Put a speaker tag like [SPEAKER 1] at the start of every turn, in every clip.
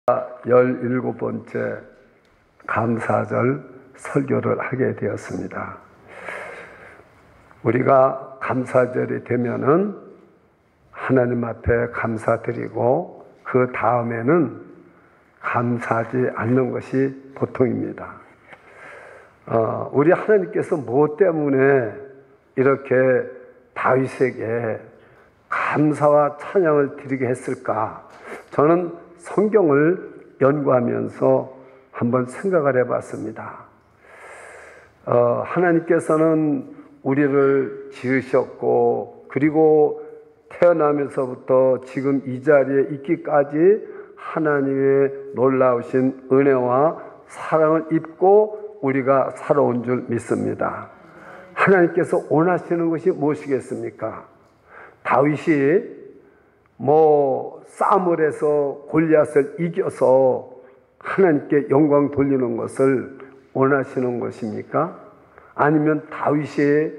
[SPEAKER 1] 17번째 감사절 설교를 하게 되었습니다. 우리가 감사절이 되면은 하나님 앞에 감사드리고 그 다음에는 감사하지 않는 것이 보통입니다. 우리 하나님께서 무엇 때문에 이렇게 다윗에게 감사와 찬양을 드리게 했을까? 저는 성경을 연구하면서 한번 생각을 해봤습니다. 하나님께서는 우리를 지으셨고, 그리고 태어나면서부터 지금 이 자리에 있기까지 하나님의 놀라우신 은혜와 사랑을 입고 우리가 살아온 줄 믿습니다. 하나님께서 원하시는 것이 무엇이겠습니까? 다윗이 싸움을 해서 골리앗을 이겨서 하나님께 영광 돌리는 것을 원하시는 것입니까? 아니면 다윗이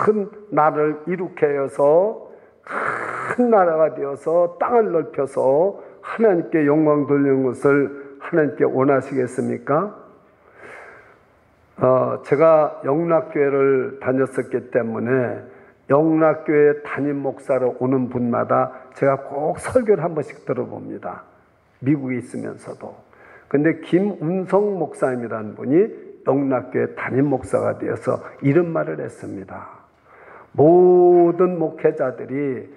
[SPEAKER 1] 큰 나라를 이룩해 해서 큰 나라가 되어서 땅을 넓혀서 하나님께 영광 돌리는 것을 하나님께 원하시겠습니까? 제가 영락교회를 다녔었기 때문에 영락교회 담임 목사로 오는 분마다 제가 꼭 설교를 한 번씩 들어봅니다. 미국에 있으면서도. 근데 김운성 목사님이라는 분이 영락교회 담임 목사가 되어서 이런 말을 했습니다. 모든 목회자들이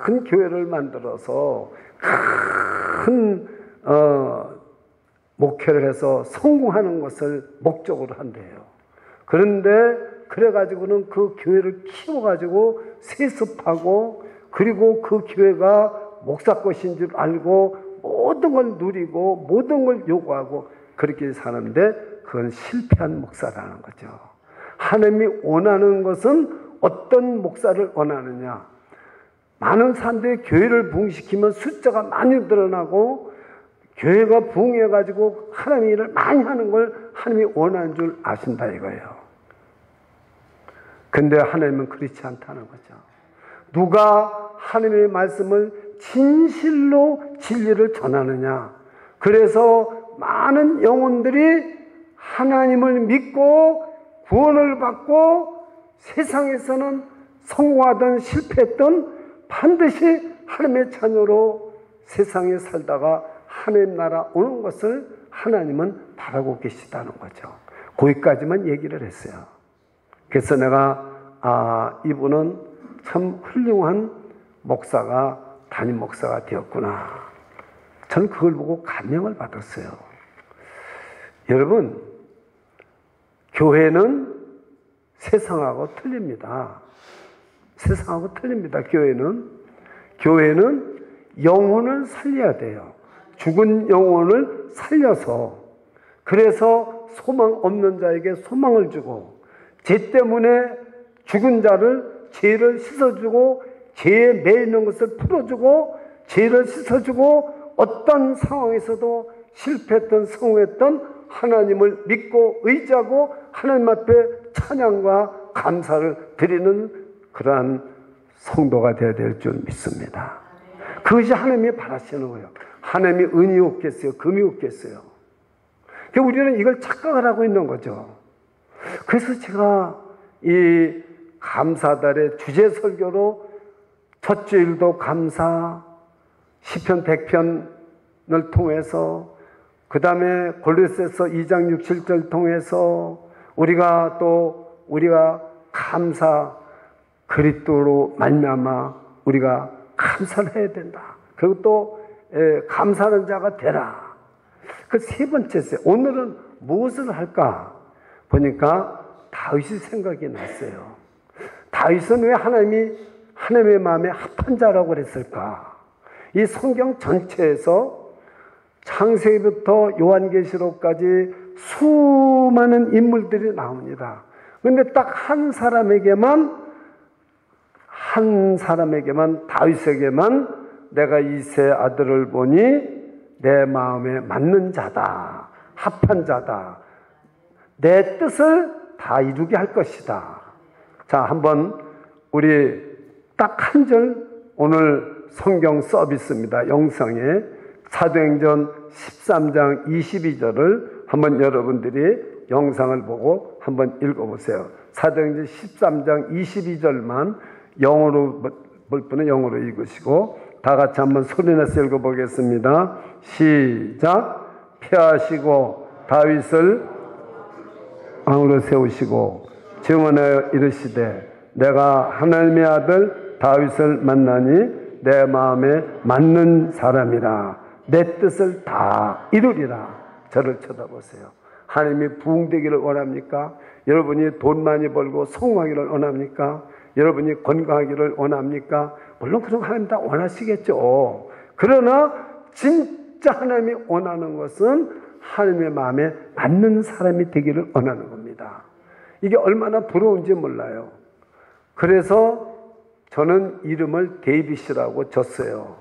[SPEAKER 1] 큰 교회를 만들어서 큰 목회를 해서 성공하는 것을 목적으로 한대요. 그런데 그래가지고는 그 교회를 키워가지고 세습하고, 그리고 그 교회가 목사 것인 줄 알고 모든 걸 누리고 모든 걸 요구하고 그렇게 사는데 그건 실패한 목사라는 거죠. 하나님이 원하는 것은 어떤 목사를 원하느냐? 많은 사람들이 교회를 부흥시키면 숫자가 많이 늘어나고 교회가 부흥해가지고 하나님의 일을 많이 하는 걸 하나님이 원하는 줄 아신다 이거예요. 근데 하나님은 그렇지 않다는 거죠. 누가 하나님의 말씀을 진실로 진리를 전하느냐? 그래서 많은 영혼들이 하나님을 믿고 구원을 받고 세상에서는 성공하든 실패했든 반드시 하나님의 자녀로 세상에 살다가 하나님 나라 오는 것을 하나님은 바라고 계시다는 거죠. 거기까지만 얘기를 했어요. 그래서 내가 이분은 참 훌륭한 목사가 담임 목사가 되었구나. 저는 그걸 보고 감명을 받았어요. 여러분, 교회는 세상하고 틀립니다. 세상하고 틀립니다. 교회는 영혼을 살려야 돼요. 죽은 영혼을 살려서, 그래서 소망 없는 자에게 소망을 주고, 죄 때문에 죽은 자를 죄를 씻어주고 죄에 매이는 것을 풀어주고 죄를 씻어주고 어떤 상황에서도 실패했던 성공했던 하나님을 믿고 의지하고 하나님 앞에 찬양과 감사를 드리는 그러한 성도가 되어야 될 줄 믿습니다. 그것이 하나님이 바라시는 거예요. 하나님이 은이 없겠어요? 금이 없겠어요? 우리는 이걸 착각을 하고 있는 거죠. 그래서 제가 이 감사달의 주제 설교로 첫 주일도 감사, 시편 100편을 통해서, 그 다음에 골로새서 2장 6, 7절 통해서 우리가 감사, 그리스도로 말미암아 우리가 감사를 해야 된다. 그리고 또 감사하는 자가 되라. 그 세 번째였어요. 오늘은 무엇을 할까? 보니까 다윗이 생각이 났어요. 다윗은 왜 하나님의 마음에 합한 자라고 그랬을까? 이 성경 전체에서 창세기부터 요한계시록까지 수많은 인물들이 나옵니다. 그런데 딱 한 사람에게만 다윗에게만 내가 이 세 아들을 보니 내 마음에 맞는 자다, 합한 자다, 내 뜻을 다 이루게 할 것이다. 자, 한번 우리 딱 한 절 오늘 성경 서비스입니다. 영상에 사도행전 13장 22절을 한번 여러분들이 영상을 보고 한번 읽어보세요. 사도행전 13장 22절만 영어로 볼 분은 영어로 읽으시고 다 같이 한번 소리내서 읽어보겠습니다. 시작. 피하시고 다윗을 왕으로 세우시고 증언하여 이르시되 내가 하나님의 아들 다윗을 만나니 내 마음에 맞는 사람이라 내 뜻을 다 이루리라. 저를 쳐다보세요. 하나님이 부흥되기를 원합니까? 여러분이 돈 많이 벌고 성공하기를 원합니까? 여러분이 건강하기를 원합니까? 물론 그런 거 하나님 다 원하시겠죠. 그러나 진짜 하나님이 원하는 것은 하나님의 마음에 맞는 사람이 되기를 원하는 겁니다. 이게 얼마나 부러운지 몰라요. 그래서 저는 이름을 데이빗이라고 졌어요.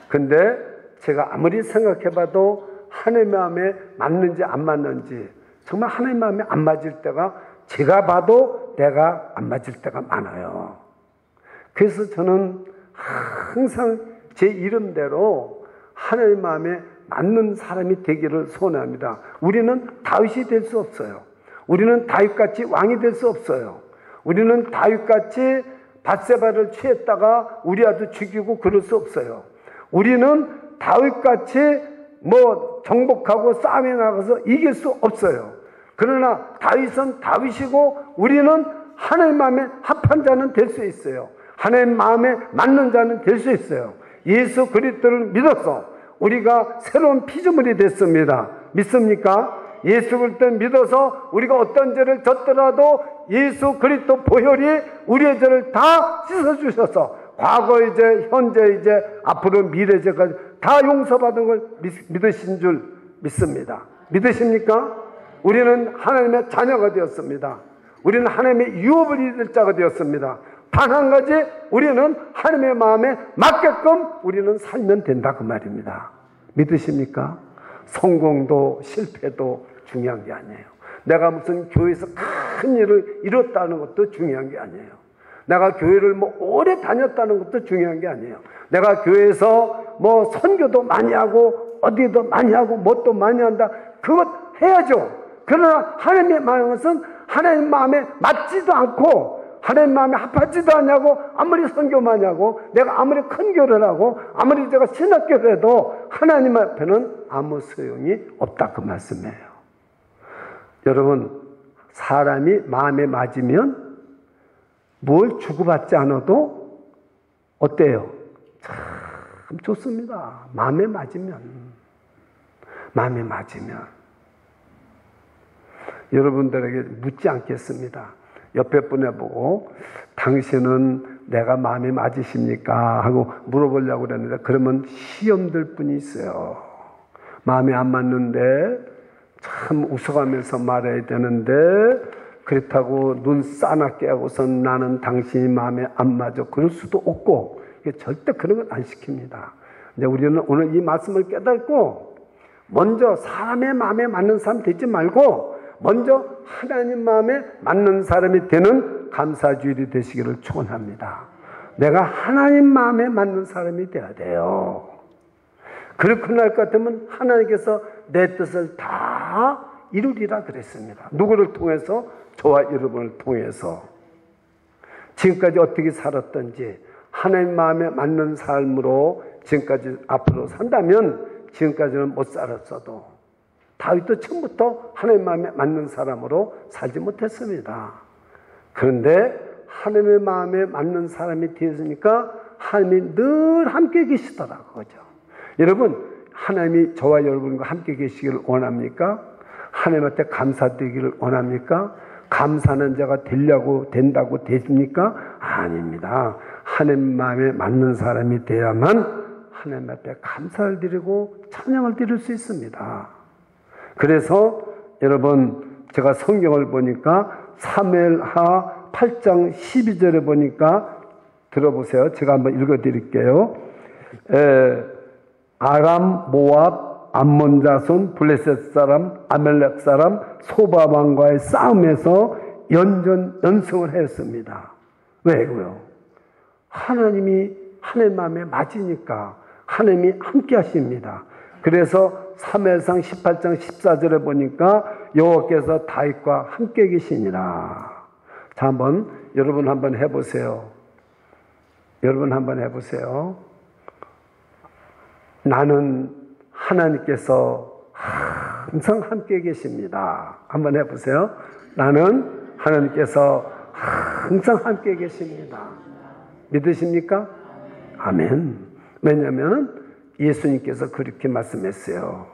[SPEAKER 1] 근데 제가 아무리 생각해봐도 하나님의 마음에 맞는지 안 맞는지 정말 하나님의 마음에 안 맞을 때가 제가 봐도 내가 안 맞을 때가 많아요. 그래서 저는 항상 제 이름대로 하나님의 마음에 맞는 사람이 되기를 소원합니다. 우리는 다윗이 될 수 없어요. 우리는 다윗같이 왕이 될 수 없어요. 우리는 다윗같이 밧세바를 취했다가 우리아도 죽이고 그럴 수 없어요. 우리는 다윗같이 정복하고 싸움에 나가서 이길 수 없어요. 그러나 다윗은 다윗이고 우리는 하나님 마음에 합한 자는 될 수 있어요. 하나님 마음에 맞는 자는 될 수 있어요. 예수 그리스도를 믿어서 우리가 새로운 피조물이 됐습니다. 믿습니까? 예수 그리스도를 믿어서 우리가 어떤 죄를 졌더라도 예수 그리스도 보혈이 우리의 죄를 다 씻어주셔서 과거의 죄, 현재의 죄, 앞으로 미래 죄까지 다 용서받은 걸 믿으신 줄 믿습니다. 믿으십니까? 우리는 하나님의 자녀가 되었습니다. 우리는 하나님의 유업을 이룰 자가 되었습니다. 단 한 가지, 우리는 하나님의 마음에 맞게끔 우리는 살면 된다 그 말입니다. 믿으십니까? 성공도 실패도 중요한 게 아니에요. 내가 무슨 교회에서 큰 일을 이뤘다는 것도 중요한 게 아니에요. 내가 교회를 오래 다녔다는 것도 중요한 게 아니에요. 내가 교회에서 선교도 많이 하고 어디도 많이 하고 뭣도 많이 한다. 그것 해야죠. 그러나 하나님의 마음은 하나님 마음에 맞지도 않고 하나님 마음에 합하지도 않냐고 아무리 선교 많이 하고 내가 아무리 큰 교회를 하고 아무리 제가 신학교를 해도 하나님 앞에는 아무 소용이 없다 그 말씀이에요. 여러분, 사람이 마음에 맞으면 뭘 주고받지 않아도 어때요? 참 좋습니다. 마음에 맞으면. 여러분들에게 묻지 않겠습니다. 옆에 분에 보고 당신은 내가 마음에 맞으십니까? 하고 물어보려고 그랬는데 그러면 시험 들 분이 있어요. 마음에 안 맞는데 참 웃어가면서 말해야 되는데 그렇다고 눈 싸납게 하고선 나는 당신이 마음에 안 맞아 그럴 수도 없고 절대 그런 건 안 시킵니다. 근데 우리는 오늘 이 말씀을 깨닫고 먼저 사람의 마음에 맞는 사람 되지 말고 먼저 하나님 마음에 맞는 사람이 되는 감사주일이 되시기를 축원합니다. 내가 하나님 마음에 맞는 사람이 돼야 돼요. 그렇게 날 것 같으면 하나님께서 내 뜻을 다 이루리라 그랬습니다. 누구를 통해서? 저와 여러분을 통해서. 지금까지 어떻게 살았던지 하나님 마음에 맞는 삶으로 지금까지 앞으로 산다면 지금까지는 못 살았어도 다윗도 처음부터 하나님 마음에 맞는 사람으로 살지 못했습니다. 그런데 하나님의 마음에 맞는 사람이 되었으니까 하나님이 늘 함께 계시더라고요. 여러분, 하나님이 저와 여러분과 함께 계시기를 원합니까? 하나님한테 감사드리기를 원합니까? 감사하는 자가 된다고 되십니까? 아닙니다. 하나님 마음에 맞는 사람이 돼야만 하나님 앞에 감사를 드리고 찬양을 드릴 수 있습니다. 그래서 여러분, 제가 성경을 보니까 사무엘하 8장 12절에 보니까 들어보세요. 제가 한번 읽어드릴게요. 아람, 모압, 암몬 자손, 블레셋 사람, 아멜렉 사람, 소바 왕과의 싸움에서 연승을 했습니다. 왜요? 하나님이 하나님 마음에 맞으니까 하나님이 함께 하십니다. 그래서 사무엘상 18장 14절에 보니까 여호와께서 다윗과 함께 계시니라. 자, 여러분 한번 해보세요. 여러분 한번 해보세요. 나는 하나님께서 항상 함께 계십니다. 한번 해보세요. 나는 하나님께서 항상 함께 계십니다. 믿으십니까? 아멘. 왜냐하면 예수님께서 그렇게 말씀했어요.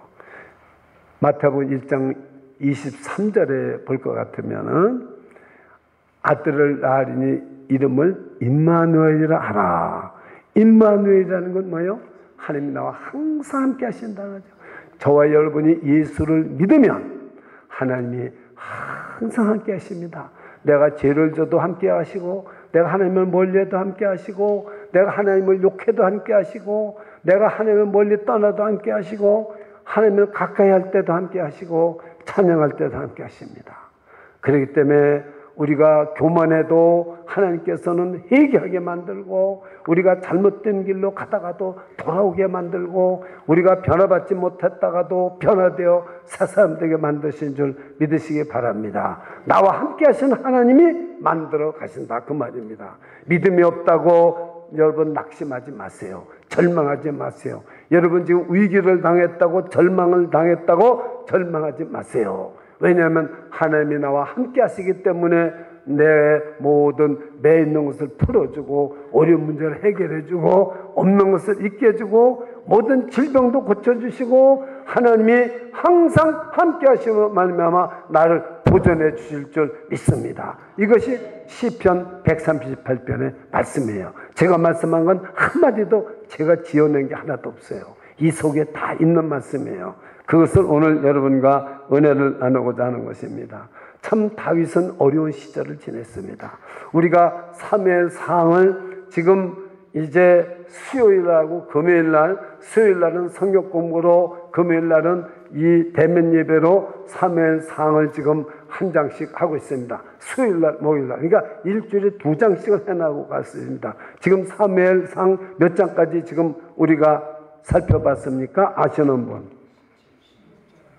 [SPEAKER 1] 마태복음 1장 23절에 볼 것 같으면은 아들을 낳으리니 이름을 임마누엘이라 하라. 임마누엘이라는 건 뭐예요? 하나님이 나와 항상 함께 하신다는 거죠. 저와 여러분이 예수를 믿으면 하나님이 항상 함께 하십니다. 내가 죄를 져도 함께 하시고, 내가 하나님을 멀리해도 함께 하시고, 내가 하나님을 욕해도 함께 하시고, 내가 하나님을 멀리 떠나도 함께 하시고, 하나님을 가까이 할 때도 함께 하시고, 찬양할 때도 함께 하십니다. 그렇기 때문에 우리가 교만해도 하나님께서는 회개하게 만들고, 우리가 잘못된 길로 가다가도 돌아오게 만들고, 우리가 변화받지 못했다가도 변화되어 새 사람 되게 만드신 줄 믿으시기 바랍니다. 나와 함께 하신 하나님이 만들어 가신다, 그 말입니다. 믿음이 없다고 여러분 낙심하지 마세요. 절망하지 마세요. 여러분 지금 위기를 당했다고, 절망을 당했다고 절망하지 마세요. 왜냐하면 하나님이 나와 함께 하시기 때문에 내 모든 매 있는 것을 풀어주고, 어려운 문제를 해결해주고, 없는 것을 있게 해주고, 모든 질병도 고쳐주시고, 하나님이 항상 함께 하시고 말미암아 나를 보존해 주실 줄 믿습니다. 이것이 시편 138편의 말씀이에요. 제가 말씀한 건 한마디도 제가 지어낸 게 하나도 없어요. 이 속에 다 있는 말씀이에요. 그것을 오늘 여러분과 은혜를 나누고자 하는 것입니다. 참 다윗은 어려운 시절을 지냈습니다. 우리가 사무엘상을 지금 이제 수요일하고 금요일날, 수요일날은 성경 공부로, 금요일날은 이 대면 예배로 사무엘상을 지금 한 장씩 하고 있습니다. 수요일날, 목요일날. 그러니까 일주일에 2장씩을 해나가고 갔습니다. 지금 사무엘상 몇 장까지 지금 우리가 살펴봤습니까? 아시는 분?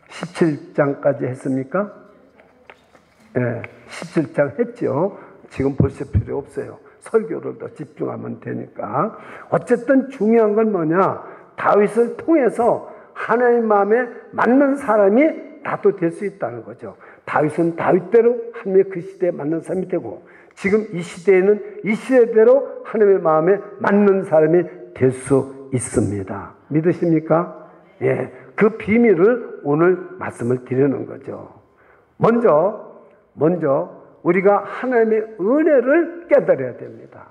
[SPEAKER 1] 17장까지 했습니까? 네, 17장 했죠. 지금 보실 필요 없어요. 설교를 더 집중하면 되니까. 어쨌든 중요한 건 뭐냐? 다윗을 통해서 하나님 마음에 맞는 사람이 나도 될 수 있다는 거죠. 다윗은 다윗대로 하나님의 그 시대에 맞는 사람이 되고, 지금 이 시대에는 이 시대대로 하나님의 마음에 맞는 사람이 될 수 있습니다. 믿으십니까? 예, 그 비밀을 오늘 말씀을 드리는 거죠. 먼저 우리가 하나님의 은혜를 깨달아야 됩니다.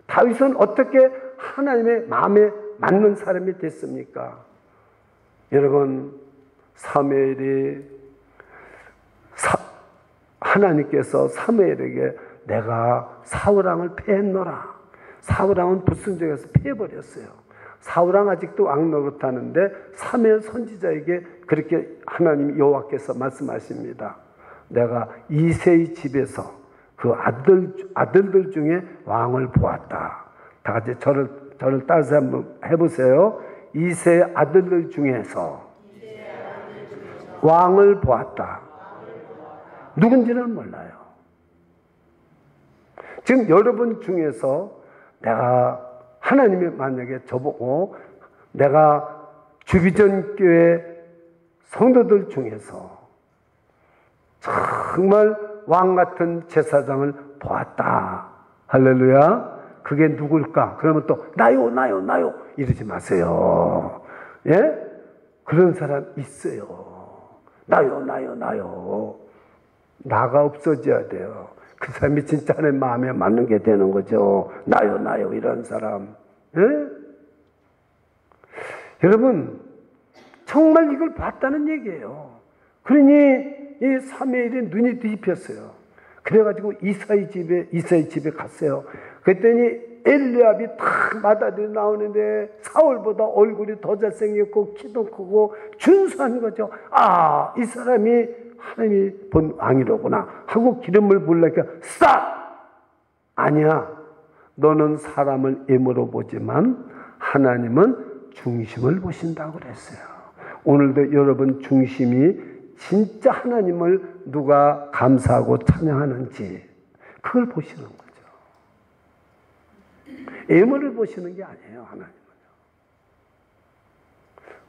[SPEAKER 1] 다윗은 어떻게 하나님의 마음에 맞는 사람이 됐습니까? 여러분, 하나님께서 사무엘에게 내가 사울왕을 패했노라. 사울왕은 불순종해서 패해버렸어요. 사울왕 아직도 왕 노릇하는데 사무엘 선지자에게 그렇게 하나님 여호와께서 말씀하십니다. 내가 이새의 집에서 그 아들들 중에 왕을 보았다. 다 같이 저를 따라서 한번 해보세요. 이새의 아들들 중에서 왕을 보았다. 누군지는 몰라요. 지금 여러분 중에서 내가 하나님이 만약에 저보고 내가 주비전 교회 성도들 중에서 정말 왕 같은 제사장을 보았다. 할렐루야. 그게 누굴까? 그러면 또 나요 이러지 마세요. 예? 그런 사람 있어요. 나요. 나가 없어져야 돼요. 그 사람이 진짜 하나님 마음에 맞는 게 되는 거죠. 나요 이런 사람. 예? 여러분 정말 이걸 봤다는 얘기예요. 그러니 이 사무엘이 눈이 뒤집혔어요. 그래가지고 이사의 집에 갔어요. 그랬더니 엘리압이 탁 마다들이 나오는데 사울보다 얼굴이 더 잘생겼고 키도 크고 준수한 거죠. 아, 이 사람이 하나님이 본 왕이로구나 하고 기름을 부으니까 스탑! 아니야. 너는 사람을 임으로 보지만 하나님은 중심을 보신다고 그랬어요. 오늘도 여러분 중심이 진짜 하나님을 누가 감사하고 찬양하는지 그걸 보시는 거죠. 애물을 보시는 게 아니에요, 하나님은요.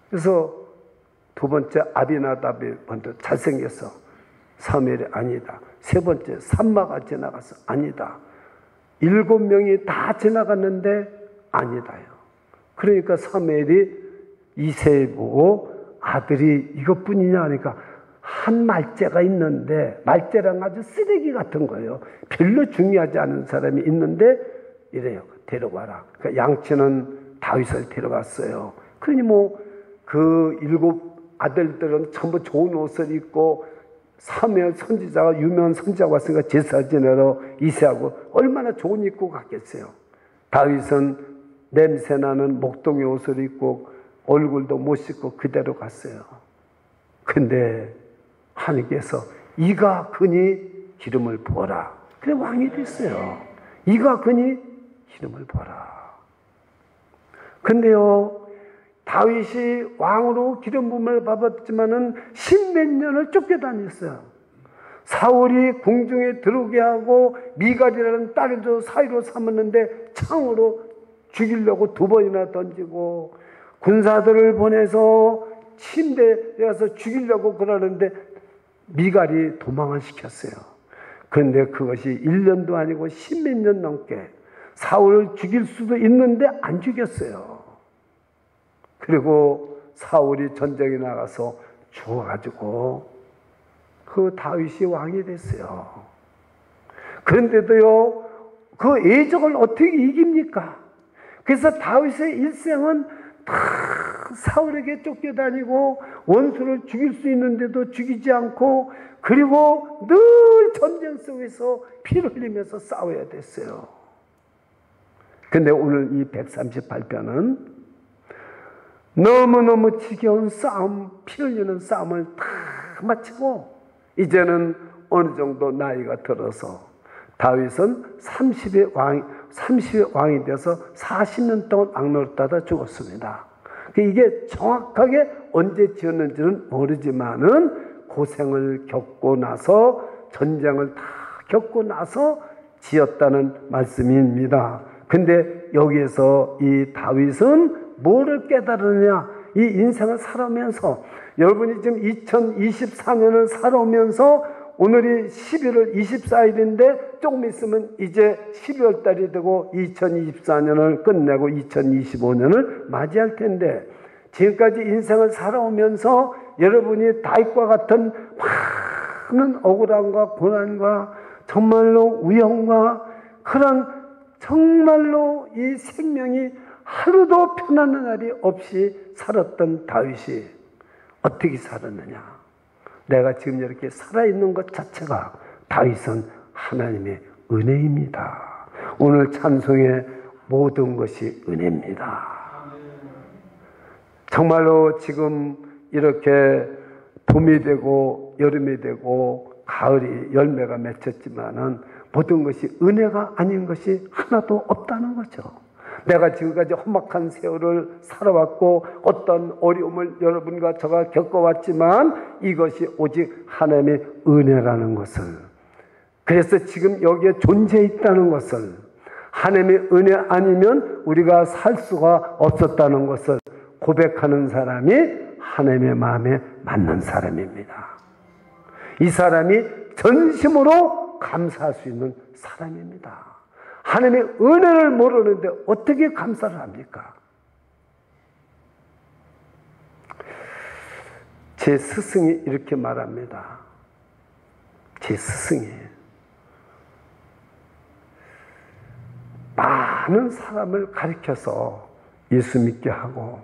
[SPEAKER 1] 그래서 두 번째 아비나답이 먼저 잘생겼어. 사무엘이 아니다. 세 번째 삼마가 지나가서 아니다. 7명이 다 지나갔는데 아니다요. 그러니까 사무엘이 이새에 보고 아들이 이것뿐이냐 하니까 한 말째가 있는데 말째랑 아주 쓰레기 같은 거예요. 별로 중요하지 않은 사람이 있는데 이래요. 데려와라. 그러니까 양치는 다윗을 데려갔어요. 그러니 그 7 아들들은 전부 좋은 옷을 입고 사무엘 선지자가 유명한 선지자가 왔으니까 제사 지내러 이새하고 얼마나 좋은 입고 갔겠어요. 다윗은 냄새나는 목동의 옷을 입고 얼굴도 못 씻고 그대로 갔어요. 근데 하나님께서 이가 그니 기름을 부어라. 그래 왕이 됐어요. 이가 그니 기름을 부어라. 근데요 다윗이 왕으로 기름 부음을 받았지만은 10몇 년을 쫓겨다녔어요. 사울이 궁중에 들어오게 하고 미갈이라는 딸도 사위로 삼았는데 창으로 죽이려고 2번이나 던지고 군사들을 보내서 침대에 가서 죽이려고 그러는데 미갈이 도망을 시켰어요. 그런데 그것이 1년도 아니고 10몇 년 넘게 사울을 죽일 수도 있는데 안 죽였어요. 그리고 사울이 전쟁에 나가서 죽어가지고 그 다윗이 왕이 됐어요. 그런데도요 그 애적을 어떻게 이깁니까? 그래서 다윗의 일생은 다 사울에게 쫓겨다니고 원수를 죽일 수 있는데도 죽이지 않고 그리고 늘 전쟁 속에서 피를 흘리면서 싸워야 됐어요. 그런데 오늘 이 138편은 너무너무 지겨운 싸움, 피 흘리는 싸움을 다 마치고 이제는 어느 정도 나이가 들어서 다윗은 30의 왕이 돼서 40년 동안 악노릇하다 죽었습니다. 이게 정확하게 언제 지었는지는 모르지만은 고생을 겪고 나서 전쟁을 다 겪고 나서 지었다는 말씀입니다. 근데 여기에서 이 다윗은 뭐를 깨달으냐? 이 인생을 살아오면서 여러분이 지금 2024년을 살아오면서 오늘이 11월 24일인데 조금 있으면 이제 12월 달이 되고 2024년을 끝내고 2025년을 맞이할 텐데 지금까지 인생을 살아오면서 여러분이 다윗과 같은 많은 억울함과 고난과 정말로 위험과 그런 정말로 이 생명이 하루도 편안한 날이 없이 살았던 다윗이 어떻게 살았느냐? 내가 지금 이렇게 살아있는 것 자체가 다윗은 하나님의 은혜입니다. 오늘 찬송의 모든 것이 은혜입니다. 정말로 지금 이렇게 봄이 되고 여름이 되고 가을이 열매가 맺혔지만은 모든 것이 은혜가 아닌 것이 하나도 없다는 거죠. 내가 지금까지 험악한 세월을 살아왔고 어떤 어려움을 여러분과 저가 겪어왔지만 이것이 오직 하나님의 은혜라는 것을, 그래서 지금 여기에 존재했다는 것을, 하나님의 은혜 아니면 우리가 살 수가 없었다는 것을 고백하는 사람이 하나님의 마음에 맞는 사람입니다. 이 사람이 전심으로 감사할 수 있는 사람입니다. 하나님의 은혜를 모르는데 어떻게 감사를 합니까? 제 스승이 이렇게 말합니다. 제 스승이 많은 사람을 가르쳐서 예수 믿게 하고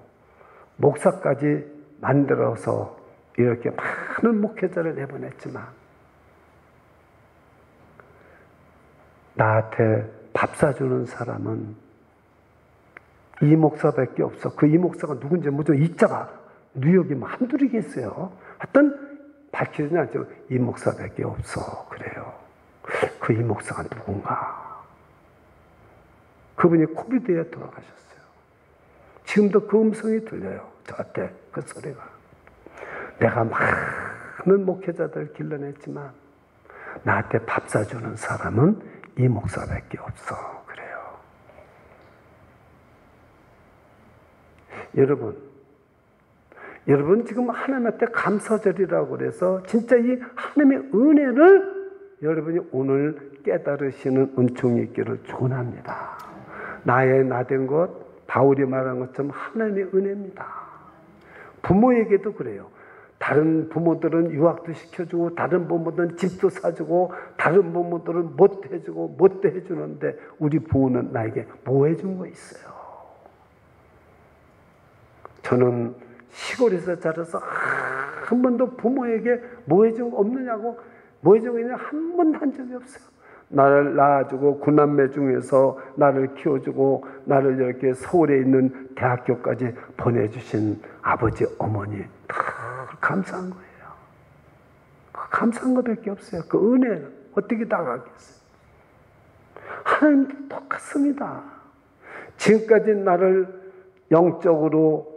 [SPEAKER 1] 목사까지 만들어서 이렇게 많은 목회자를 내보냈지만 나한테 밥 사주는 사람은 이 목사밖에 없어. 그 이 목사가 누군지 뭐죠? 이자가 뉴욕이 뭐 한둘이겠어요. 하여튼 밝히지 않지만 이 목사밖에 없어. 그래요. 그 이 목사가 누군가. 그분이 코비드에 돌아가셨어요. 지금도 그 음성이 들려요. 저한테 그 소리가. 내가 많은 목회자들 길러냈지만 나한테 밥 사주는 사람은 이 목사밖에 없어. 그래요. 여러분 지금 하나님한테 감사절이라고 그래서 진짜 이 하나님의 은혜를 여러분이 오늘 깨달으시는 은총이 있기를 축원합니다. 나의 나된 것, 바울이 말한 것처럼 하나님의 은혜입니다. 부모에게도 그래요. 다른 부모들은 유학도 시켜주고 다른 부모들은 집도 사주고 다른 부모들은 못 해주고 못 해주는데 우리 부모는 나에게 뭐 해준 거 있어요. 저는 시골에서 자라서 한 번도 부모에게 뭐 해준 거 없느냐고 뭐 해준 거 있냐 한 번도 한 적이 없어요. 나를 낳아주고 구남매 중에서 나를 키워주고 나를 이렇게 서울에 있는 대학교까지 보내주신 아버지 어머니 다 감사한 거예요. 감사한 것밖에 없어요. 그 은혜는 어떻게 나가겠어요. 하나님도 똑같습니다. 지금까지 나를 영적으로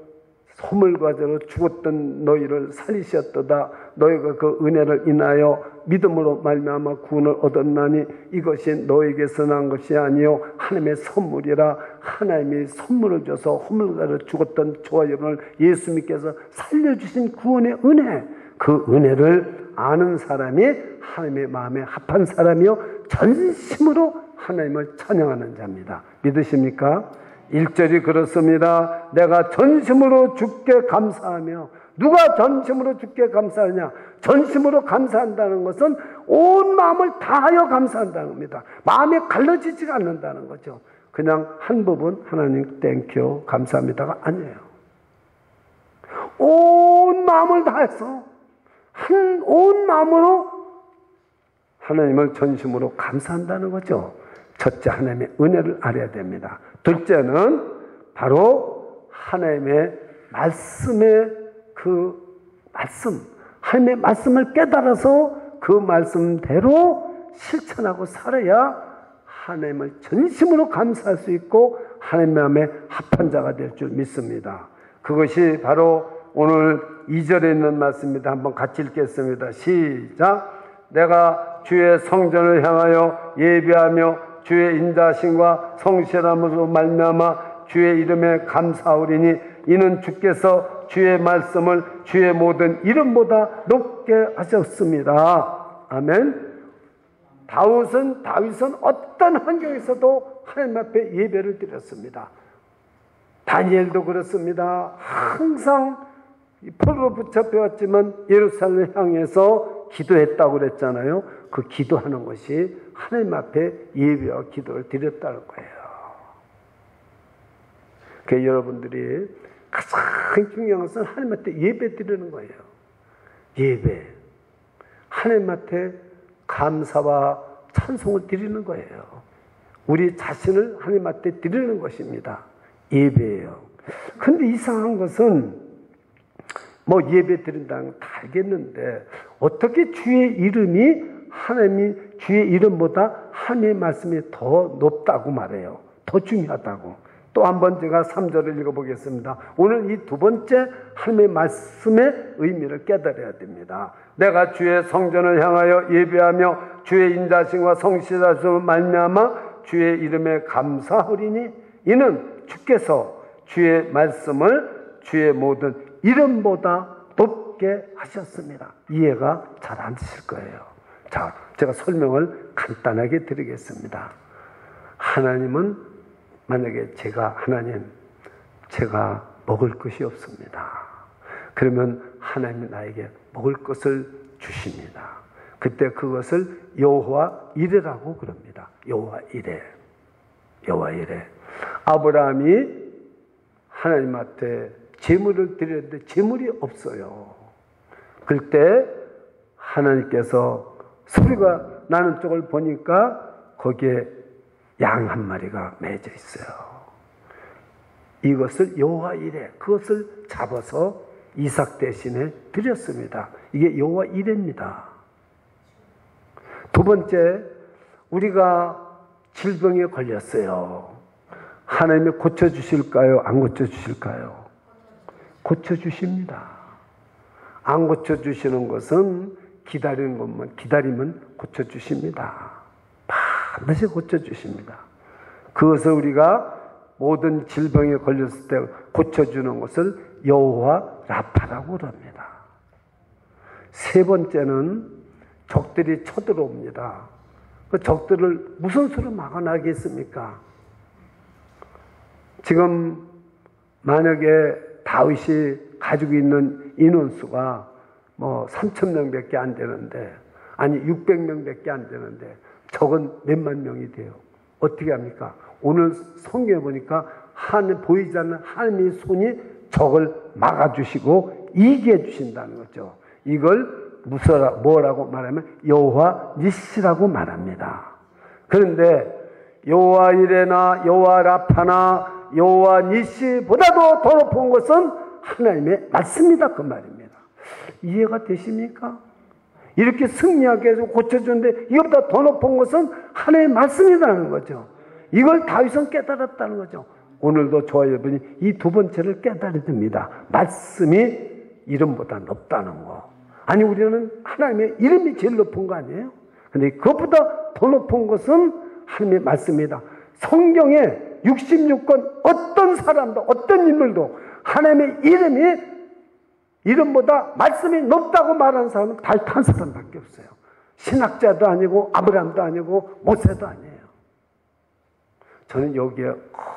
[SPEAKER 1] 소물과자로 죽었던 너희를 살리셨도다. 너희가 그 은혜를 인하여 믿음으로 말미암아 구원을 얻었나니 이것이 너에게서 난 것이 아니요 하나님의 선물이라. 하나님이 선물을 줘서 허물과자로 죽었던 저와 여러분을 예수님께서 살려주신 구원의 은혜, 그 은혜를 아는 사람이 하나님의 마음에 합한 사람이요 전심으로 하나님을 찬양하는 자입니다. 믿으십니까? 1절이 그렇습니다. 내가 전심으로 주께 감사하며. 누가 전심으로 주께 감사하냐? 전심으로 감사한다는 것은 온 마음을 다하여 감사한다는 겁니다. 마음이 갈라지지가 않는다는 거죠. 그냥 한 부분 하나님 땡큐 감사합니다가 아니에요. 온 마음을 다해서 온 마음으로 하나님을 전심으로 감사한다는 거죠. 첫째, 하나님의 은혜를 알아야 됩니다. 둘째는 바로 하나님의 말씀의 그 말씀, 하나님의 말씀을 깨달아서 그 말씀대로 실천하고 살아야 하나님을 전심으로 감사할 수 있고 하나님 마음에 합한 자가 될 줄 믿습니다. 그것이 바로 오늘 2절에 있는 말씀입니다. 한번 같이 읽겠습니다. 시작. 내가 주의 성전을 향하여 예배하며 주의 인자심과 성실함으로 말미암아 주의 이름에 감사하오리니 이는 주께서 주의 말씀을 주의 모든 이름보다 높게 하셨습니다. 아멘. 다윗은 어떤 환경에서도 하나님 앞에 예배를 드렸습니다. 다니엘도 그렇습니다. 항상 포로로 붙잡혀왔지만 예루살렘을 향해서 기도했다고 그랬잖아요. 그 기도하는 것이 하나님 앞에 예배와 기도를 드렸다는 거예요. 그러니까 여러분들이 가장 중요한 것은 하나님한테 예배 드리는 거예요. 예배. 하나님한테 감사와 찬송을 드리는 거예요. 우리 자신을 하나님한테 드리는 것입니다. 예배예요. 근데 이상한 것은 뭐 예배 드린다는 건 다 알겠는데 어떻게 주의 이름이 하나님이 주의 이름보다 하나님의 말씀이 더 높다고 말해요. 더 중요하다고. 또 한번 제가 3절을 읽어보겠습니다. 오늘 이 두 번째 하나님의 말씀의 의미를 깨달아야 됩니다. 내가 주의 성전을 향하여 예배하며 주의 인자심과 성실하심으로 말미암아 주의 이름에 감사하리니 이는 주께서 주의 말씀을 주의 모든 이름보다 높게 하셨습니다. 이해가 잘 안 되실 거예요. 자, 제가 설명을 간단하게 드리겠습니다. 하나님은 만약에 제가 먹을 것이 없습니다. 그러면 하나님이 나에게 먹을 것을 주십니다. 그때 그것을 여호와 이레라고 그럽니다. 여호와 이레. 아브라함이 하나님한테 제물을 드렸는데 제물이 없어요. 그때 하나님께서 소리가 나는 쪽을 보니까 거기에 양 한 마리가 매져 있어요. 이것을 여호와 이레, 그것을 잡아서 이삭 대신에 드렸습니다. 이게 여호와 이레입니다. 두 번째, 우리가 질병에 걸렸어요. 하나님이 고쳐주실까요? 안 고쳐주실까요? 고쳐주십니다. 안 고쳐주시는 것은 기다리는 것만 기다리면 고쳐주십니다. 반드시 고쳐주십니다. 그것을 우리가 모든 질병에 걸렸을 때 고쳐주는 것을 여호와 라파라고 그럽니다. 세 번째는 적들이 쳐들어옵니다. 그 적들을 무슨 수로 막아나겠습니까? 지금 만약에 다윗이 가지고 있는 인원수가 뭐 3,000명밖에 안 되는데, 아니 600명밖에 안 되는데 적은 몇만 명이 돼요. 어떻게 합니까? 오늘 성경에 보니까 보이지 않는 하나님의 손이 적을 막아주시고 이기해 주신다는 거죠. 이걸 뭐라고 말하면 여호와 니시라고 말합니다. 그런데 여호와 이레나 여호와 라파나 여호와 니시보다도 더 높은 것은 하나님의 말씀이다, 그 말입니다. 이해가 되십니까? 이렇게 승리하게 해서 고쳐주는데 이것보다 더 높은 것은 하나님의 말씀이라는 거죠. 이걸 다윗은 깨달았다는 거죠. 오늘도 저와 여러분이 이 두 번째를 깨달아야 됩니다. 말씀이 이름보다 높다는 거. 아니, 우리는 하나님의 이름이 제일 높은 거 아니에요? 근데 그것보다 더 높은 것은 하나님의 말씀이다. 성경에 66권 어떤 사람도 어떤 인물도 하나님의 이름보다 말씀이 높다고 말하는 사람은 단 한 사람밖에 없어요. 신학자도 아니고 아브라함도 아니고 모세도 아니에요. 저는 여기에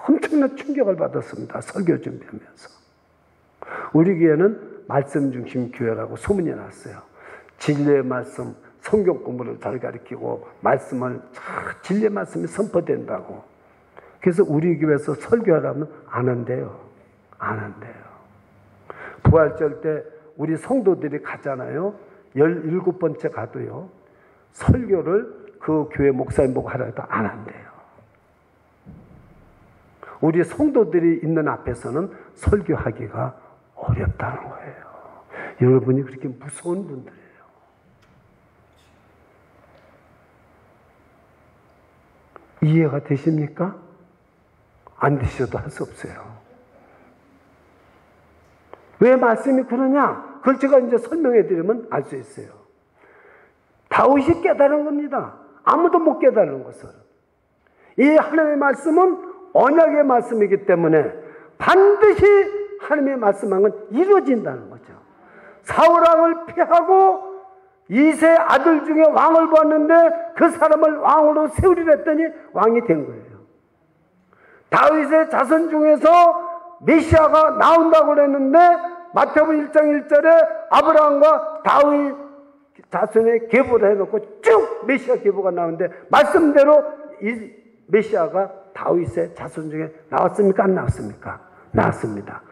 [SPEAKER 1] 엄청난 충격을 받았습니다. 설교 준비하면서. 우리 교회는 말씀 중심 교회라고 소문이 났어요. 진리의 말씀, 성경 공부를 잘 가르치고 진리의 말씀이 선포된다고. 그래서 우리 교회에서 설교하라면 안 한대요. 안 한대요. 부활절 때 우리 성도들이 가잖아요. 17번째 가도요. 설교를 그 교회 목사님 보고 하라 해도 안 한대요. 우리 성도들이 있는 앞에서는 설교하기가 어렵다는 거예요. 여러분이 그렇게 무서운 분들이에요. 이해가 되십니까? 안 되셔도 할 수 없어요. 왜 말씀이 그러냐? 그걸 제가 이제 설명해 드리면 알 수 있어요. 다윗이 깨달은 겁니다. 아무도 못 깨달은 것을. 이 하나님의 말씀은 언약의 말씀이기 때문에 반드시 하나님의 말씀한 건 이루어진다는 거죠. 사울왕을 피하고 이세 아들 중에 왕을 보았는데 그 사람을 왕으로 세우리라 했더니 왕이 된 거예요. 다윗의 자손 중에서 메시아가 나온다고 그랬는데 마태복음 1장 1절에 아브라함과 다윗 자손의 계보를 해놓고 쭉 메시아 계보가 나오는데 말씀대로 이 메시아가 다윗의 자손 중에 나왔습니까? 안 나왔습니까? 나왔습니다.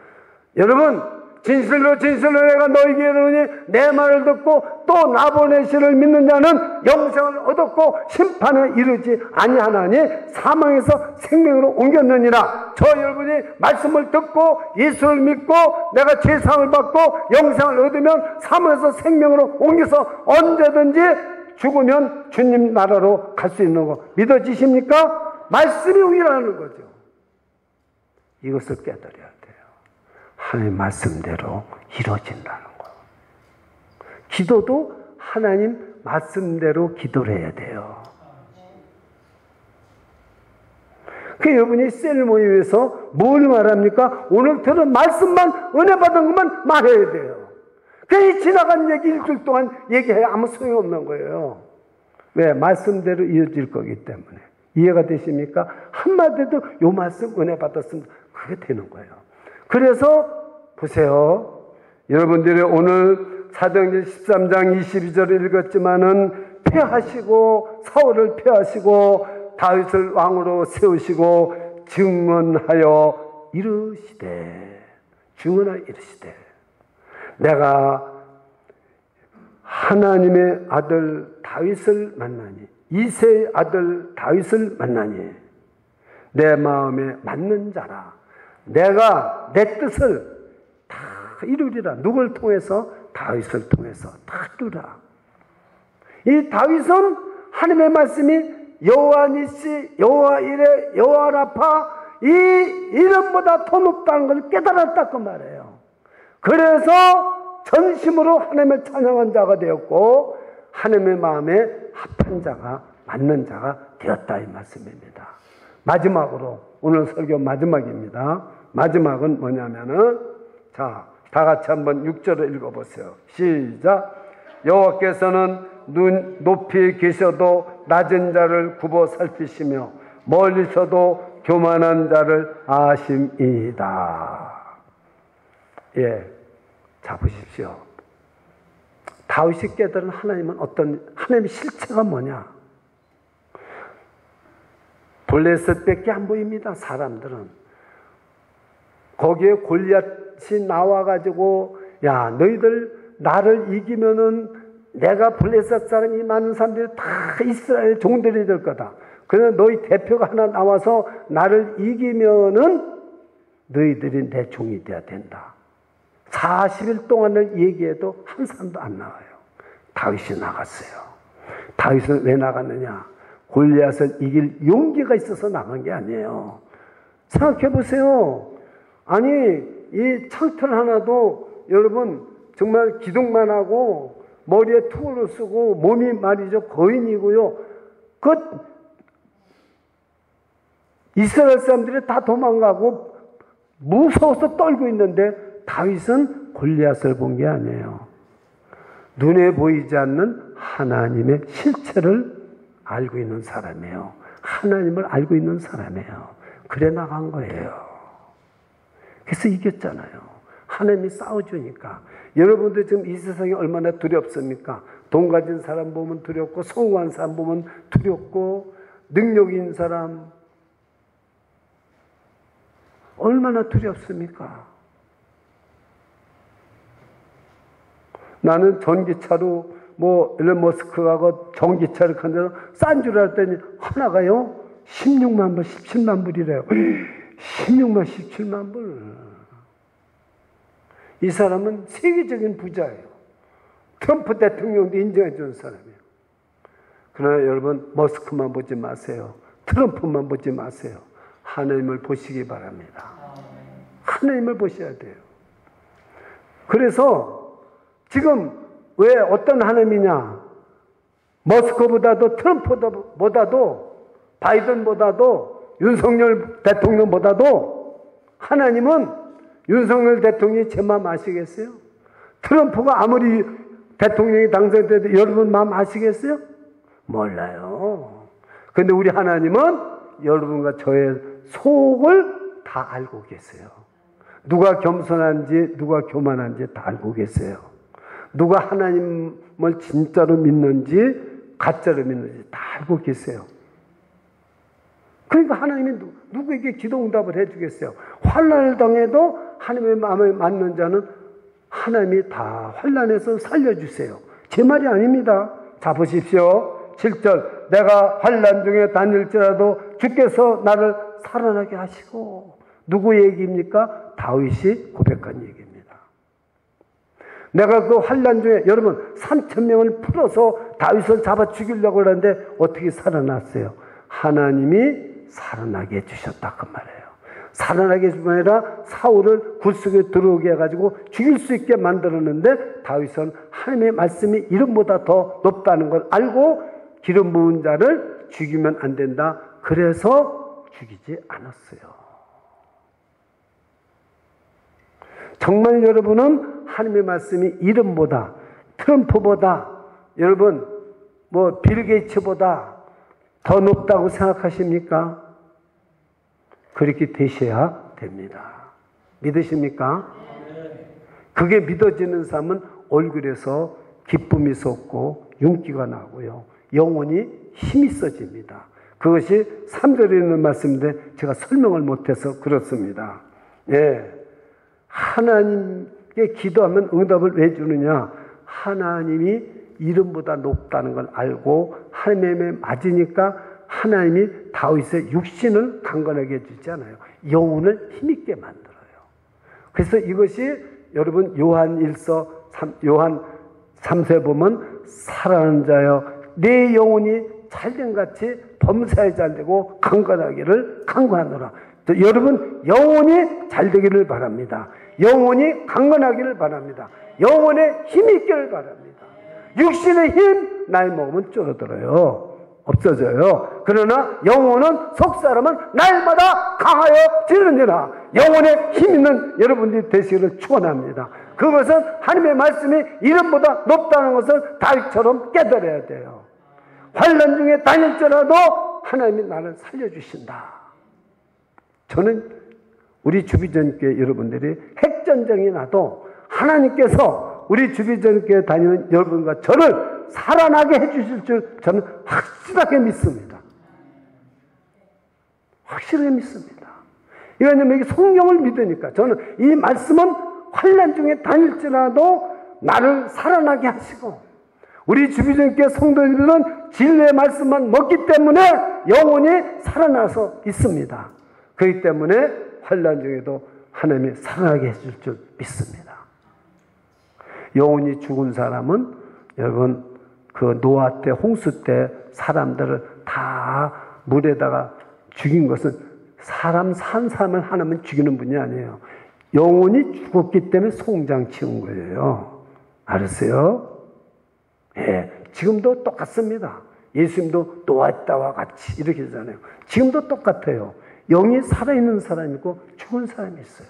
[SPEAKER 1] 여러분, 진실로 내가 너희에게 이르노니 내 말을 듣고 또 나 보내시를 믿는 자는 영생을 얻었고 심판에 이르지 아니하나니 사망에서 생명으로 옮겼느니라. 저 여러분이 말씀을 듣고 예수를 믿고 내가 죄사함을 받고 영생을 얻으면 사망에서 생명으로 옮겨서 언제든지 죽으면 주님 나라로 갈 수 있는 거 믿어지십니까? 말씀이 우리라는 거죠. 이것을 깨달아야 돼요. 하나님 말씀대로 이루어진다는 거. 기도도 하나님 말씀대로 기도를 해야 돼요. 그 여러분이 셀 모임에서 뭘 말합니까? 오늘 들은 말씀만, 은혜 받은 것만 말해야 돼요. 괜히 지나간 얘기 일주일 동안 얘기해야 아무 소용없는 거예요. 왜? 말씀대로 이어질 거기 때문에. 이해가 되십니까? 한마디도 요 말씀 은혜 받았으면 그게 되는 거예요. 그래서 보세요. 여러분들이 오늘 사도행전 13장 22절을 읽었지만은 패하시고 사울을 패하시고 다윗을 왕으로 세우시고 증언하여 이르시되 내가 하나님의 아들 다윗을 만나니 이새의 아들 다윗을 만나니 내 마음에 맞는 자라. 내가 내 뜻을 다 이루리라. 누굴 통해서? 다윗을 통해서 다 이루라. 이 다윗은 하나님의 말씀이 여호와 니시, 여호와 이레, 여호와 라파 이 이름보다 더 높다는 걸 깨달았다 그 말이에요. 그래서 전심으로 하나님을 찬양한 자가 되었고 하나님의 마음에 합한 자가 맞는 자가 되었다 이 말씀입니다. 마지막으로 오늘 설교 마지막입니다. 마지막은 뭐냐면은 자, 다 같이 한번 6절을 읽어보세요. 시작. 여호와께서는 눈 높이 계셔도 낮은 자를 굽어 살피시며 멀리서도 교만한 자를 아심이다. 예, 자 보십시오. 다윗이 깨달은 하나님은 하나님의 실체가 뭐냐? 블레셋밖에 안 보입니다. 사람들은. 거기에 골리앗이 나와가지고 야 너희들 나를 이기면은 내가 블레셋 사람이 많은 사람들이 다 이스라엘 종들이 될 거다. 그러나 너희 대표가 하나 나와서 나를 이기면은 너희들이 내 종이 돼야 된다. 40일 동안을 얘기해도 한 사람도 안 나와요. 다윗이 나갔어요. 다윗은 왜 나갔느냐? 골리앗을 이길 용기가 있어서 나간 게 아니에요. 생각해 보세요. 아니 이 창틀 하나도 여러분 정말 기둥만 하고 머리에 투구를 쓰고 몸이 말이죠 거인이고요. 그 이스라엘 사람들이 다 도망가고 무서워서 떨고 있는데 다윗은 골리앗을 본 게 아니에요. 눈에 보이지 않는 하나님의 실체를 알고 있는 사람이에요. 하나님을 알고 있는 사람이에요. 그래 나간 거예요. 그래서 이겼잖아요. 하나님이 싸워주니까. 여러분들 지금 이 세상이 얼마나 두렵습니까? 돈 가진 사람 보면 두렵고 성공한 사람 보면 두렵고 능력 있는 사람 얼마나 두렵습니까? 나는 전기차로 일론 머스크가 전기차를 간다고 싼 줄 알았더니 하나가요 16만 불, 17만 불이래요. 16만, 17만 불. 이 사람은 세계적인 부자예요. 트럼프 대통령도 인정해 주는 사람이에요. 그러나 여러분 머스크만 보지 마세요. 트럼프만 보지 마세요. 하나님을 보시기 바랍니다. 하나님을 보셔야 돼요. 그래서 지금 왜 어떤 하나님이냐? 머스크보다도 트럼프보다도 바이든보다도 윤석열 대통령보다도 하나님은 윤석열 대통령이 제 마음 아시겠어요? 트럼프가 아무리 대통령이 당선돼도 여러분 마음 아시겠어요? 몰라요. 그런데 우리 하나님은 여러분과 저의 속을 다 알고 계세요. 누가 겸손한지 누가 교만한지 다 알고 계세요. 누가 하나님을 진짜로 믿는지 가짜로 믿는지 다 알고 계세요. 그러니까 하나님이 누구에게 기도 응답을 해주겠어요. 환난을 당해도 하나님의 마음에 맞는 자는 하나님이 다 환난에서 살려주세요. 제 말이 아닙니다. 자 보십시오. 7절 내가 환난 중에 다닐지라도 주께서 나를 살아나게 하시고 누구 얘기입니까? 다윗이 고백한 얘기입니다. 내가 그 환난 중에 여러분 3,000명을 풀어서 다윗을 잡아 죽이려고 하는데 어떻게 살아났어요? 하나님이 살아나게 해주셨다 그 말이에요. 살아나게 해준 게 아니라 사울을 굴 속에 들어오게 해가지고 죽일 수 있게 만들었는데 다윗은 하나님의 말씀이 이름보다 더 높다는 걸 알고 기름 부은 자를 죽이면 안 된다. 그래서 죽이지 않았어요. 정말 여러분은 하나님의 말씀이 이름보다 트럼프보다 여러분 빌 게이츠보다 더 높다고 생각하십니까? 그렇게 되셔야 됩니다. 믿으십니까? 그게 믿어지는 사람은 얼굴에서 기쁨이 솟고 윤기가 나고요. 영혼이 힘이 써집니다. 그것이 3절에 있는 말씀인데 제가 설명을 못해서 그렇습니다. 예. 하나님께 기도하면 응답을 왜 주느냐? 하나님이 이름보다 높다는 걸 알고 하나님에 맞으니까 하나님이 다윗의 육신을 강건하게 해주지 않아요. 영혼을 힘있게 만들어요. 그래서 이것이 여러분 요한 3세 보면 살아난 자여 내 영혼이 잘된 같이 범사에 잘되고 강건하기를 간구하노라. 여러분 영혼이 잘되기를 바랍니다. 영혼이 강건하기를 바랍니다. 영혼에 힘이 있기를 바랍니다. 육신의 힘 나이 먹으면 줄어들어요. 없어져요. 그러나 영혼은 속사람은 날마다 강하여 지느니라. 영혼에 힘 있는 여러분들이 되시기를 축원합니다. 그것은 하나님의 말씀이 이름보다 높다는 것을 다윗처럼 깨달아야 돼요. 환난 중에 다닐지라도 하나님이 나를 살려주신다. 저는 우리 주비전교회 여러분들이 핵전쟁이 나도 하나님께서 우리 주비전교회 다니는 여러분과 저를 살아나게 해주실 줄 저는 확실하게 믿습니다. 확실하게 믿습니다. 왜냐하면 이게 성경을 믿으니까 저는 이 말씀은 환난 중에 다닐지라도 나를 살아나게 하시고 우리 주비전교회 성도들은 진리의 말씀만 먹기 때문에 영혼이 살아나서 있습니다. 그렇기 때문에 환난 중에도 하나님이 살아나게 해줄 줄 믿습니다. 영혼이 죽은 사람은 여러분 그 노아 때 홍수 때 사람들을 다 물에다가 죽인 것은 사람 산 사람을 하나면 죽이는 분이 아니에요. 영혼이 죽었기 때문에 송장 치운 거예요. 알았어요? 예, 지금도 똑같습니다. 예수님도 노아 때와 같이 이렇게 하잖아요. 지금도 똑같아요. 영이 살아있는 사람이 있고 죽은 사람이 있어요.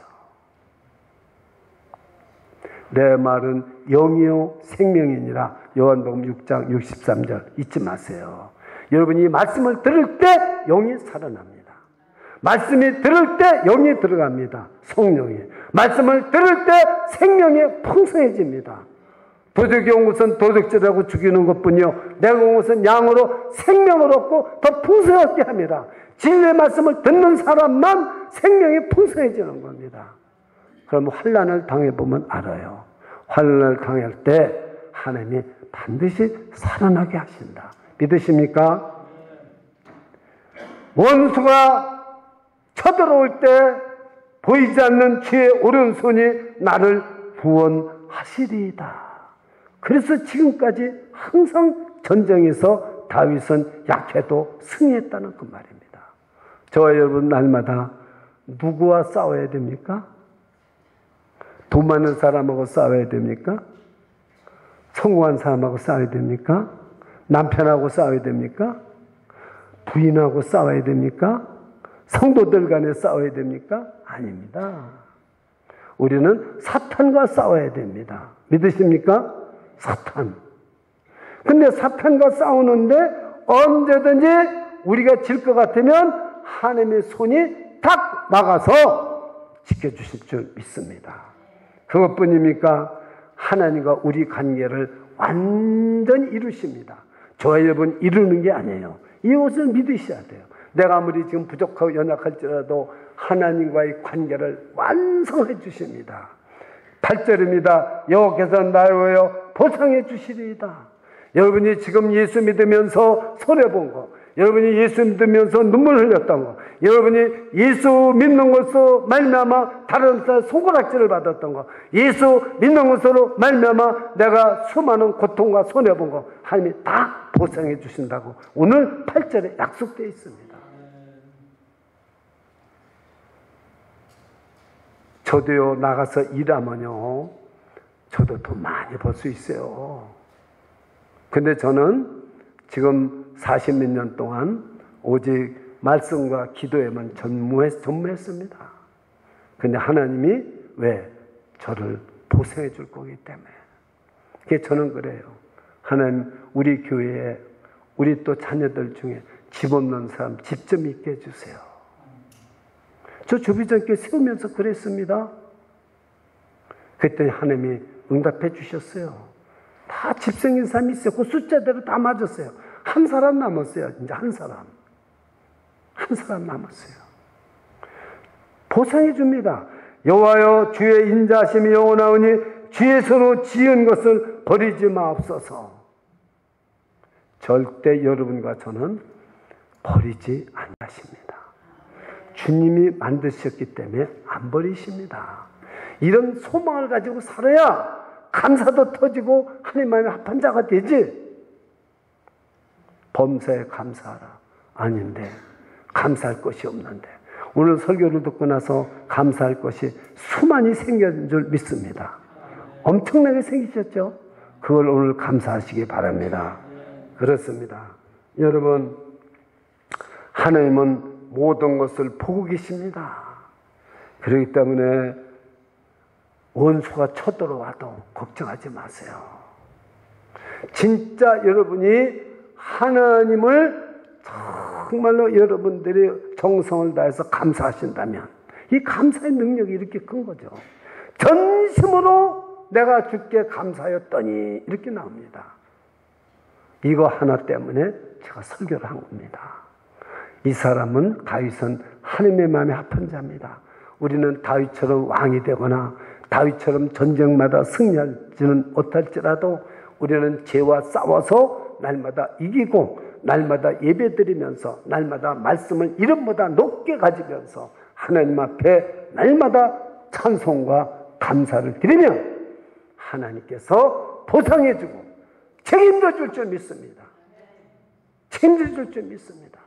[SPEAKER 1] 내 말은 영이요 생명이니라. 요한복음 6장 63절 잊지 마세요. 여러분이 이 말씀을 들을 때 영이 살아납니다. 말씀이 들을 때 영이 들어갑니다. 성령이. 말씀을 들을 때 생명이 풍성해집니다. 도적이 온 것은 도적질하고 죽이는 것뿐이요 내가 온 것은 양으로 생명을 얻고 더 풍성하게 합니다. 진리의 말씀을 듣는 사람만 생명이 풍성해지는 겁니다. 그럼 환난을 당해보면 알아요. 환난을 당할 때 하나님이 반드시 살아나게 하신다. 믿으십니까? 원수가 쳐들어올 때 보이지 않는 주의 오른손이 나를 구원하시리이다. 그래서 지금까지 항상 전쟁에서 다윗은 약해도 승리했다는 그 말입니다. 저와 여러분 날마다 누구와 싸워야 됩니까? 돈 많은 사람하고 싸워야 됩니까? 성공한 사람하고 싸워야 됩니까? 남편하고 싸워야 됩니까? 부인하고 싸워야 됩니까? 성도들 간에 싸워야 됩니까? 아닙니다. 우리는 사탄과 싸워야 됩니다. 믿으십니까? 사탄. 근데 사탄과 싸우는데 언제든지 우리가 질 것 같으면 하나님의 손이 탁 막아서 지켜주실 줄 믿습니다. 그것뿐입니까? 하나님과 우리 관계를 완전히 이루십니다. 저와 여러분 이루는 게 아니에요. 이것을 믿으셔야 돼요. 내가 아무리 지금 부족하고 연약할지라도 하나님과의 관계를 완성해 주십니다. 8절입니다. 여호와께서 나를 위하여 보상해 주시리이다. 여러분이 지금 예수 믿으면서 손해본 거, 여러분이 예수 믿으면서 눈물 흘렸던 거, 여러분이 예수 믿는 것으로 말미암아 다른 사람 손가락질을 받았던 거, 예수 믿는 것으로 말미암아 내가 수많은 고통과 손해본 거 하나님이 다 보상해 주신다고 오늘 8절에 약속되어 있습니다. 저도요 나가서 일하면요 저도 돈 많이 벌 수 있어요. 근데 저는 지금 40몇 년 동안 오직 말씀과 기도에만 전무했습니다. 근데 하나님이 왜 저를 보상해 줄 거기 때문에. 그게 저는 그래요. 하나님 우리 교회에 우리 또 자녀들 중에 집 없는 사람 집 좀 있게 해주세요. 저 주비전교회 세우면서 그랬습니다. 그랬더니 하나님이 응답해 주셨어요. 다 집 생긴 사람이 있어요. 그 숫자대로 다 맞았어요. 한 사람 남았어요. 이제 한 사람 남았어요. 보상해 줍니다. 여호와여 주의 인자하심이 영원하오니 주의 손으로 지은 것을 버리지 마옵소서. 절대 여러분과 저는 버리지 아니하십니다. 주님이 만드셨기 때문에 안 버리십니다. 이런 소망을 가지고 살아야 감사도 터지고 하나님의 합한 자가 되지. 범사에 감사하라. 아닌데 감사할 것이 없는데 오늘 설교를 듣고 나서 감사할 것이 수많이 생긴 줄 믿습니다. 엄청나게 생기셨죠? 그걸 오늘 감사하시기 바랍니다. 그렇습니다. 여러분, 하나님은 모든 것을 보고 계십니다. 그렇기 때문에 원수가 쳐들어와도 걱정하지 마세요. 진짜 여러분이 하나님을 정말로 여러분들이 정성을 다해서 감사하신다면 이 감사의 능력이 이렇게 큰 거죠. 전심으로 내가 주께 감사하였더니 이렇게 나옵니다. 이거 하나 때문에 제가 설교를 한 겁니다. 이 사람은 다윗은 하나님의 마음에 합한 자입니다. 우리는 다윗처럼 왕이 되거나 다윗처럼 전쟁마다 승리하지는 못할지라도 우리는 죄와 싸워서 날마다 이기고 날마다 예배드리면서 날마다 말씀을 이름보다 높게 가지면서 하나님 앞에 날마다 찬송과 감사를 드리면 하나님께서 보상해주고 책임져 줄 줄 믿습니다. 책임져 줄 줄 믿습니다.